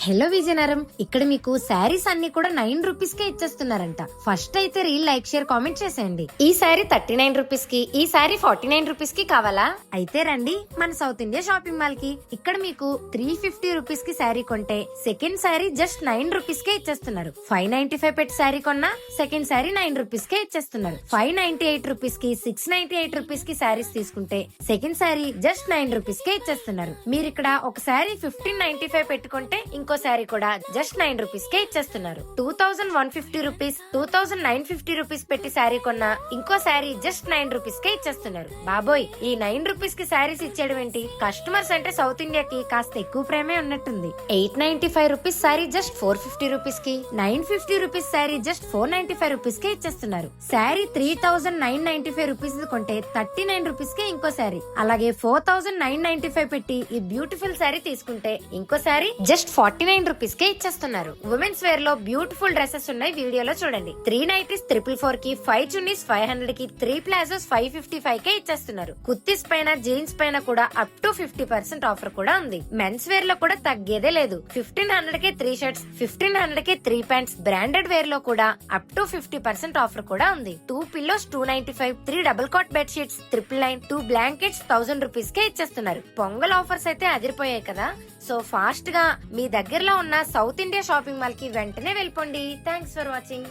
Hello Vizianagaram, ఇక్కడ మీకు శారీస్ అన్ని కూడా 9 రూపీస్ కే ఇచ్చేస్తున్నారంట. ఫస్ట్ అయితే రీల్ లైక్ షేర్ కామెంట్ చేసేయండి. ఈ శారీ 39 రూపీస్ కి, ఈ శారీ 49 రూపీస్ కి కావాలా? అయితే రండి మన సౌత్ ఇండియా షాపింగ్ మాల్ కి. ఇక్కడ మీకు 350 రూపీస్ కి శారీ కొంటే సెకండ్ శారీ జస్ట్ 9 రూపీస్ కే ఇచ్చేస్తున్నారు. 595 పెట్టి శారీ కొన్నా సెకండ్ శారీ 9 రూపీస్ కే ఇచ్చేస్తున్నారు. 598 రూపీస్ కి 698 రూపీస్ కి శారీస్ తీసుకుంటే సెకండ్ శారీ జస్ట్ 9 రూపీస్ కే ఇచ్చేస్తున్నారు. మీరు ఇక్కడ ఒక శారీ 1595 పెట్టుకుంటే ఇంకో శారీ కూడా జస్ట్ 9 రూపీస్ కే ఇచ్చేస్తున్నారు. 2150 రూపీస్ 2950 రూపీస్ పెట్టి శారీ కొన్నా ఇంకో శారీ జస్ట్ 9 రూపీస్ కే ఇచ్చేస్తున్నారు. బాబోయ్, ఈ 9 రూపీస్ కి శారీస్ ఇచ్చేయడం ఏంటి? కస్టమర్స్ అంటే సౌత్ ఇండియాకి కాస్త ఎక్కువ ప్రేమే ఉన్నట్టుంది. 895 రూపీస్ శారీ జస్ట్ 450 రూపీస్ కి, 950 రూపీస్ శారీ జస్ట్ 495 రూపీస్ కే ఇచ్చేస్తున్నారు. శారీ 3995 రూపీస్ కొంటే 39 రూపీస్ కే ఇంకో శారీ, అలాగే 4995 పెట్టి ఈ బ్యూటిఫుల్ శారీ తీసుకుంటే ఇంకో శారీ జస్ట్ 49 రూపీస్ కే ఇచ్చేస్తున్నారు. ఉమెన్స్ వేర్ లో బ్యూటిఫుల్ డ్రెస్సెస్ ఉన్నాయి, వీడియోలో చూడండి. 3 నైటీస్ 444 కి, 5 చున్నీస్ 500 కి, 3 ప్లాజోస్ 555 కే ఇచ్చేస్తున్నారు. కుర్తీస్ పైన జీన్స్ పైన కూడా అప్ టు 50% ఆఫర్ కూడా ఉంది. మెన్స్ వేర్ లో కూడా తగ్గేదే లేదు. 1500 కే 3 షర్ట్స్, 1500 కే 3 ప్యాంట్స్. బ్రాండెడ్ వేర్ లో కూడా అప్ టు 50% ఆఫర్ కూడా ఉంది. 2 pillows 295, 3 double cot bed sheets 999, 2 blankets 1000 rupees కే ఇచ్చేస్తున్నారు. పొంగల్ ఆఫర్స్ అయితే అదిరిపోయాయి కదా. సో ఫాస్ట్ గా మీ దగ్గరలో ఉన్న సౌత్ ఇండియా షాపింగ్ మాల్ కి వెంటనే వెళ్ళిపోండి. Thanks for watching.